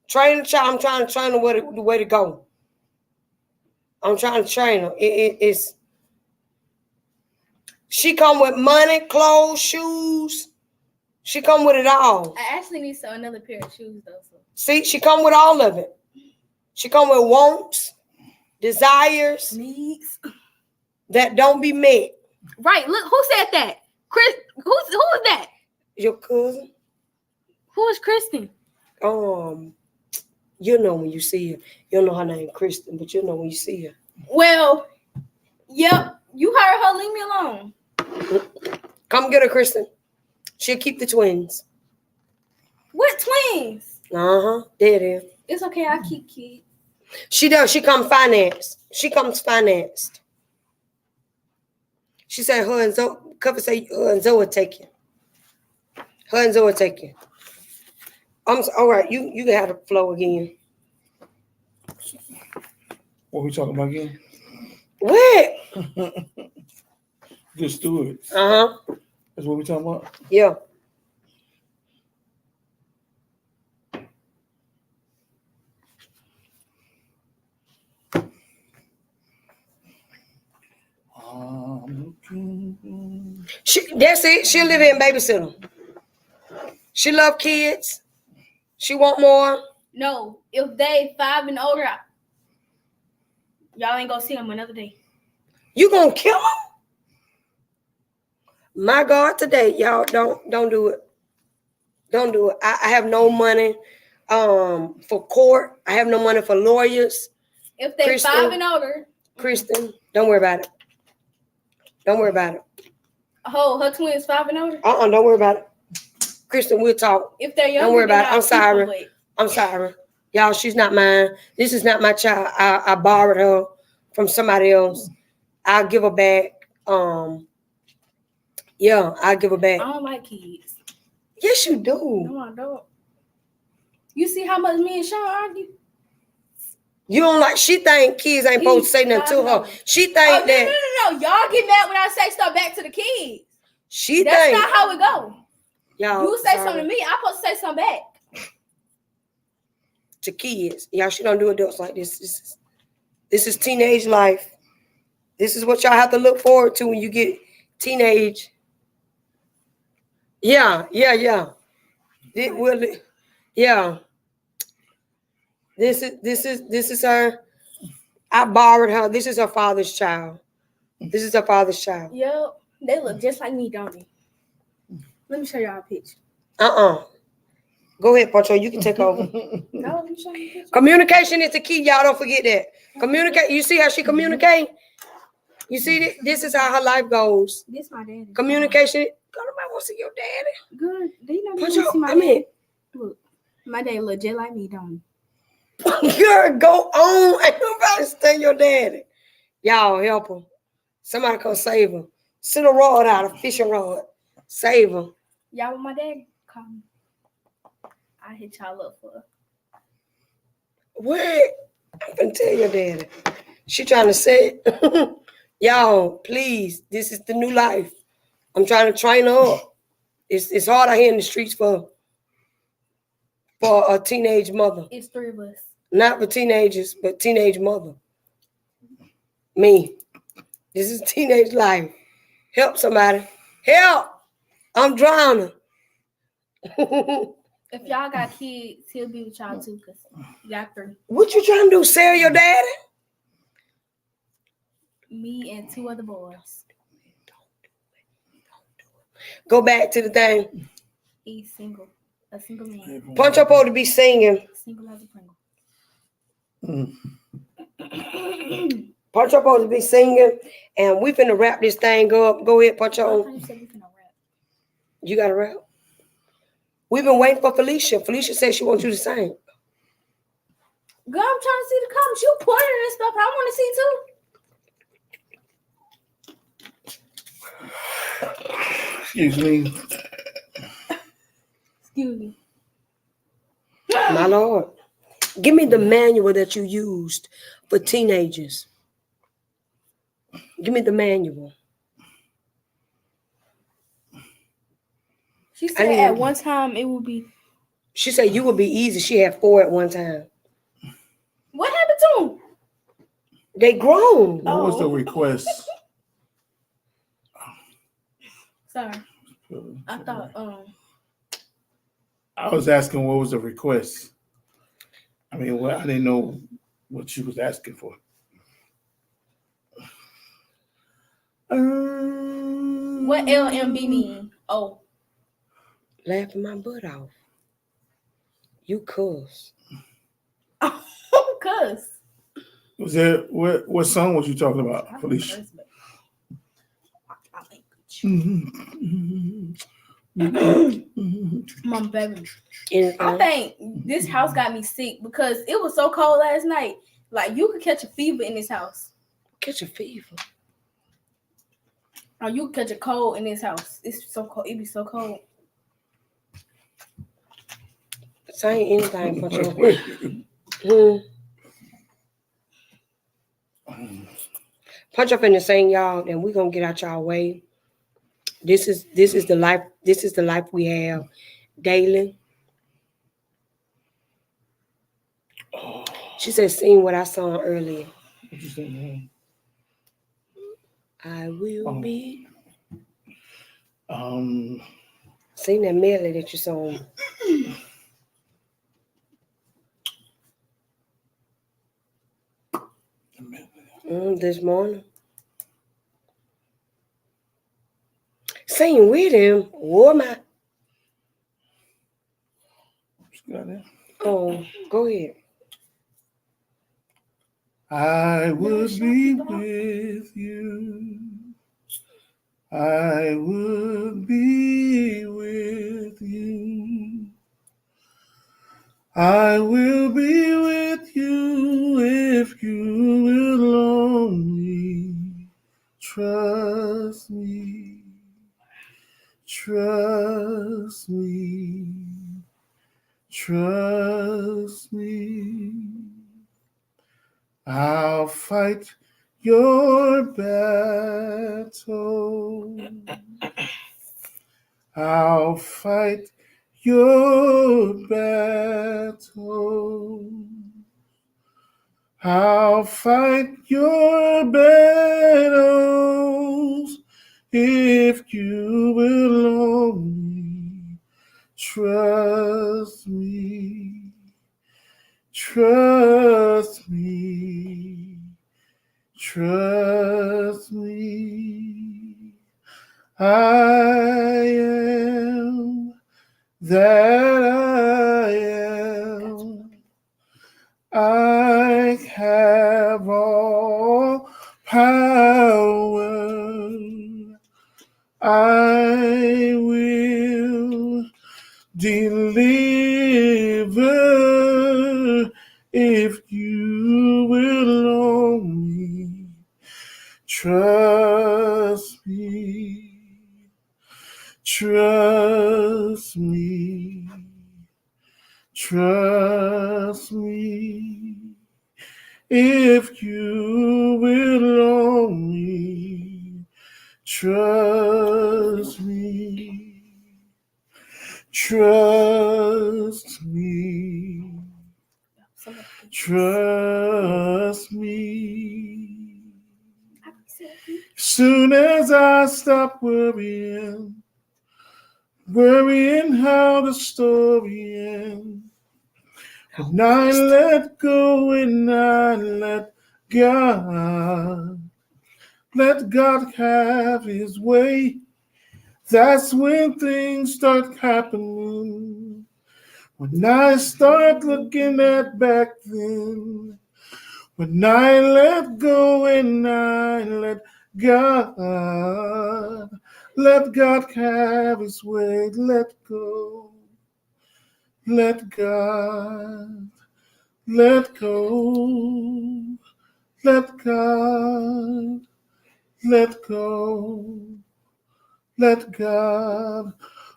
[SPEAKER 1] Train the child. I'm trying to train them the way to go. I'm trying to train them. It's. She come with money, clothes, shoes. She come with it all.
[SPEAKER 2] I actually need another pair of shoes though. So.
[SPEAKER 1] See, she come with all of it. She come with wants, desires,
[SPEAKER 2] needs
[SPEAKER 1] that don't be met.
[SPEAKER 2] Right. Look, who said that? Chris. Who is that?
[SPEAKER 1] Your cousin.
[SPEAKER 2] Who is Kristen?
[SPEAKER 1] You know when you see her. You don't know her name, Kristen, but you know when you see her.
[SPEAKER 2] Well, yep. You heard her. Leave me alone.
[SPEAKER 1] Come get her, Kristen. She'll keep the twins.
[SPEAKER 2] What twins?
[SPEAKER 1] There it is.
[SPEAKER 2] It's okay. I keep kids.
[SPEAKER 1] She does. She comes financed. She comes financed. She said her and Zoe. Cover say her and Zoe take you. Her and Zoe take you. All right. You can have the flow again.
[SPEAKER 3] What we talking about again?
[SPEAKER 1] What?
[SPEAKER 3] Good Stewart. That's what we talking about?
[SPEAKER 1] Yeah. That's it. She'll live in babysitter. She love kids. She want more.
[SPEAKER 2] No, if they 5 and older, y'all ain't gonna see them another day.
[SPEAKER 1] You gonna kill them? My God, today, y'all don't do it. Don't do it. I have no money for court. I have no money for lawyers.
[SPEAKER 2] If they Kristen, 5 and older.
[SPEAKER 1] Kristen, don't worry about it. Don't worry about it.
[SPEAKER 2] Oh, her twins 5 and older?
[SPEAKER 1] Don't worry about it. Kristen, we'll talk.
[SPEAKER 2] If they're younger,
[SPEAKER 1] don't worry about it. I'm sorry. I'm sorry. Y'all, she's not mine. This is not my child. I borrowed her from somebody else. I'll give her back. Yeah, I give her back.
[SPEAKER 2] I don't like kids.
[SPEAKER 1] Yes, you do.
[SPEAKER 2] No, I don't. You see how much me and Sean argue?
[SPEAKER 1] You don't like. She think kids ain't supposed to say nothing to her. She think
[SPEAKER 2] Oh,
[SPEAKER 1] that.
[SPEAKER 2] no. Y'all get mad when I say stuff back to the kids.
[SPEAKER 1] She
[SPEAKER 2] That's
[SPEAKER 1] think.
[SPEAKER 2] not how it go.
[SPEAKER 1] Y'all,
[SPEAKER 2] You say
[SPEAKER 1] sorry.
[SPEAKER 2] something to me, I'm supposed to say something back.
[SPEAKER 1] To kids. Y'all, she don't do adults like this. This is teenage life. This is what y'all have to look forward to when you get teenage. Yeah. Yeah. This is her. I borrowed her. This is her father's child. This is her father's child.
[SPEAKER 2] Yep. They look just like me, don't they? Let me show y'all a picture.
[SPEAKER 1] Go ahead, Pancho. You can take over.
[SPEAKER 2] No, let me show you a picture.
[SPEAKER 1] Communication is the key. Y'all don't forget that. Communicate. You see how she communicate? You see that? This is how her life goes.
[SPEAKER 2] This my daddy.
[SPEAKER 1] Communication. God, nobody want to see your daddy.
[SPEAKER 2] Good. Do you know
[SPEAKER 1] Pancho,
[SPEAKER 2] see my
[SPEAKER 1] I mean,
[SPEAKER 2] daddy? Look, my daddy look just like me, don't
[SPEAKER 1] girl, go on. Ain't nobody stand your daddy. Y'all help him. Somebody come save him. Send a rod out, a fishing rod. Save him.
[SPEAKER 2] y'all want my daddy? Call me. I hit y'all up for.
[SPEAKER 1] What? I'm gonna tell your daddy. She trying to say, y'all, please. This is the new life. I'm trying to train her up. It's hard out here in the streets for a teenage mother.
[SPEAKER 2] It's 3 of us.
[SPEAKER 1] Not for teenagers, but teenage mother. Me. This is teenage life. Help somebody. Help! I'm drowning.
[SPEAKER 2] If y'all got kids, he'll be with y'all too, cause y'all 3.
[SPEAKER 1] What you trying to do? Sell your daddy?
[SPEAKER 2] Me and 2 other boys.
[SPEAKER 1] Go back to the thing.
[SPEAKER 2] He's single. A single man.
[SPEAKER 1] Punch up to be singing.
[SPEAKER 2] Single as a Pringle.
[SPEAKER 1] Punch up to be singing. And we finna wrap this thing up. Go ahead, Punch
[SPEAKER 2] I
[SPEAKER 1] up.
[SPEAKER 2] thought you said we finna rap.
[SPEAKER 1] You got to rap? We've been waiting for Felicia. Felicia said she wants you to sing.
[SPEAKER 2] Girl, I'm trying to see the comments. You pointing and stuff. I want to see too.
[SPEAKER 3] Excuse me.
[SPEAKER 2] Excuse me.
[SPEAKER 1] My Lord. Give me the manual that you used for teenagers. Give me the manual.
[SPEAKER 2] She said at one time it would be.
[SPEAKER 1] She said you would be easy. She had 4 at one time.
[SPEAKER 2] What happened to them?
[SPEAKER 1] They grown.
[SPEAKER 3] What was the request?
[SPEAKER 2] Sorry. I thought
[SPEAKER 3] I was asking what was the request. I mean, I didn't know what she was asking for.
[SPEAKER 2] What LMB mean? Oh.
[SPEAKER 1] Laughing my butt off. You cuss.
[SPEAKER 2] Cuss.
[SPEAKER 3] Was there what song was you talking about, Felicia?
[SPEAKER 2] Mom, baby. I think this house got me sick because it was so cold last night. Like you could catch a fever in this house.
[SPEAKER 1] Catch a fever.
[SPEAKER 2] Or you could catch a cold in this house. It's so cold. It be so cold.
[SPEAKER 1] Say anything, Punch up. Punch up in the same y'all, and we're gonna get out y'all way. This is the life. This is the life we have daily. She said, "Sing what I sang earlier."
[SPEAKER 3] What you say, man?
[SPEAKER 1] I will be.
[SPEAKER 3] Sing
[SPEAKER 1] that medley that you sang. This morning. Sing with him. War my. Oh, go ahead.
[SPEAKER 3] I would be with you. I would be with you. I will be with you if you will only Trust me. Trust me. Trust me. I'll fight your battle. I'll fight your battle. I'll fight your battles if you will only trust me. Trust me. Trust me. I am that I am. I have all power. I will deliver if you will only trust me. Trust me. Trust me. If you will only trust me. Trust me. Trust me. Soon as I stop worrying how the story ends, when I let go and I let God have his way, that's when things start happening. When I start looking at back then, when I let go and I let God have his way, let go, let God, let go, let God, let go, let God,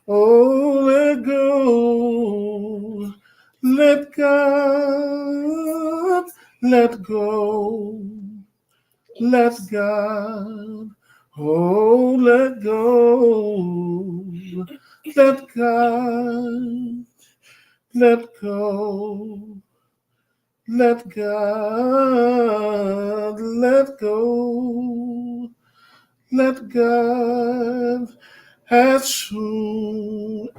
[SPEAKER 3] oh, let go, let God, let go, let God, oh, let go, let God, let go, let God, let go, let God. As soon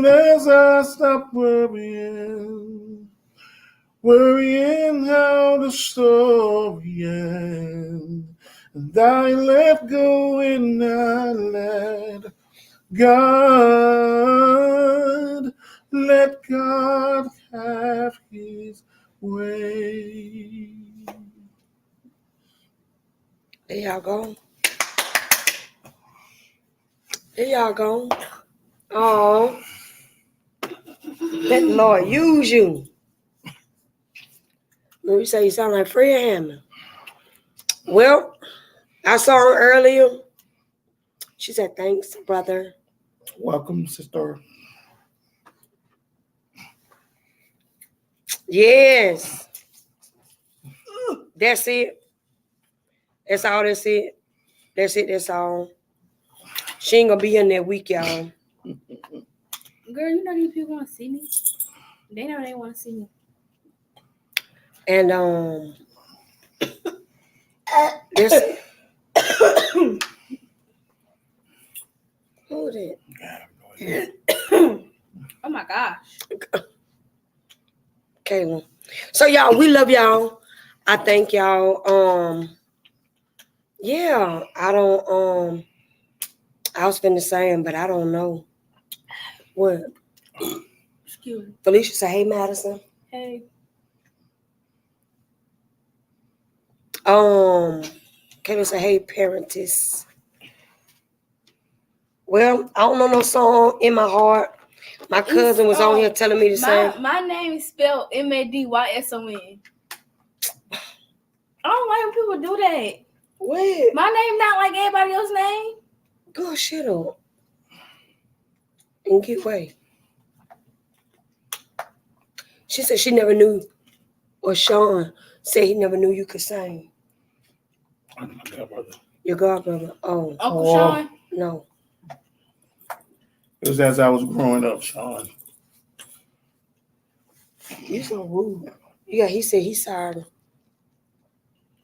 [SPEAKER 3] as I stop worrying how the story ends, and I let go and I let God have his way.
[SPEAKER 1] There y'all go. There y'all go. Oh, let the Lord use you. Marie say you sound like Fred Hammond. Well, I saw her earlier. She said, thanks, brother.
[SPEAKER 3] Welcome, sister.
[SPEAKER 1] Yes. That's it. That's all. That's it. That's it. That's all. She ain't gonna be in that week, y'all.
[SPEAKER 2] Girl, you know these people want to see me. They know they want to see me.
[SPEAKER 1] And this. Who is it?
[SPEAKER 2] Oh my gosh.
[SPEAKER 1] Kayla. So y'all, we love y'all. I thank y'all. Yeah, I don't I was finna say him, but I don't know. What?
[SPEAKER 2] Excuse me.
[SPEAKER 1] Felicia say, hey Madison.
[SPEAKER 2] Hey.
[SPEAKER 1] Kayla say, hey Parentis. Well, I don't know no song in my heart. My cousin was on here telling me to say.
[SPEAKER 2] My name is spelled Maddyson. I don't like when people do that.
[SPEAKER 1] What?
[SPEAKER 2] My name not like everybody else's name.
[SPEAKER 1] Girl, shut up. And get away. She said she never knew, or Sean said he never knew you could sing.
[SPEAKER 3] I'm my godbrother.
[SPEAKER 1] Your godbrother. Oh.
[SPEAKER 2] Uncle Sean?
[SPEAKER 1] No.
[SPEAKER 3] It was as I was growing up, Sean.
[SPEAKER 1] You so rude. Yeah, he said he's sorry.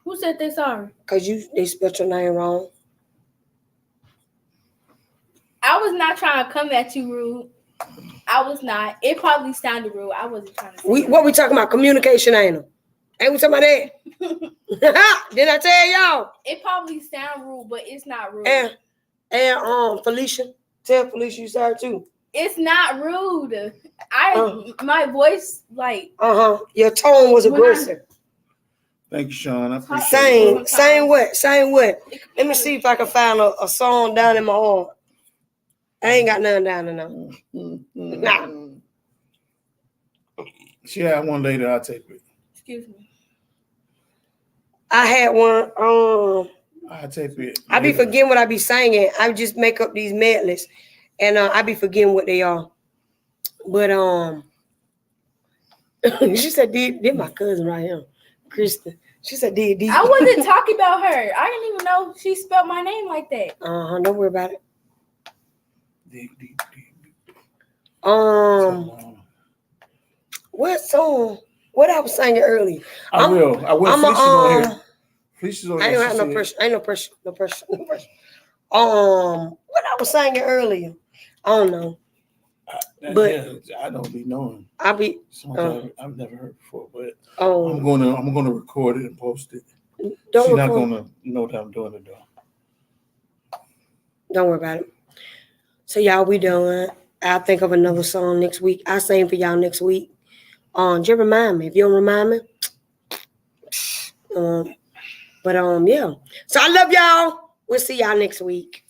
[SPEAKER 2] Who said they sorry?
[SPEAKER 1] Because they spelled your name wrong.
[SPEAKER 2] I was not trying to come at you rude. I was not. It probably sounded rude. I wasn't trying to say
[SPEAKER 1] What we talking about? Communication, ain't it? Ain't we talking about that? Didn't I tell y'all?
[SPEAKER 2] It probably sound rude, but it's not rude.
[SPEAKER 1] And Felicia. Tell Felicia you sorry too.
[SPEAKER 2] It's not rude. My voice, like.
[SPEAKER 1] Your tone was aggressive.
[SPEAKER 3] Thank you, Sean. I appreciate it.
[SPEAKER 1] Same what? Let me see if I can find a song down in my heart. I ain't got nothing down in there. Nah.
[SPEAKER 3] She had one later. I'll take it.
[SPEAKER 2] Excuse me.
[SPEAKER 1] I had one.
[SPEAKER 3] I'll take it.
[SPEAKER 1] I be forgetting what I be singing. I just make up these medleys, and I be forgetting what they are. But she said, "Did my cousin right here, Kristen?" She said, "Did."
[SPEAKER 2] I wasn't talking about her. I didn't even know she spelled my name like that.
[SPEAKER 1] Don't worry about it. What song? What I was singing earlier?
[SPEAKER 3] I will. Felicia's on here.
[SPEAKER 1] I ain't have no pressure. Ain't no pressure. What I was singing earlier? I don't know.
[SPEAKER 3] I don't be knowing. Songs I've never heard before, but I'm gonna record it and post it. She's not gonna know that I'm doing it though.
[SPEAKER 1] Don't worry about it. So y'all, we done. I'll think of another song next week. I'll sing for y'all next week. Just remind me. If you don't remind me, yeah. So I love y'all. We'll see y'all next week.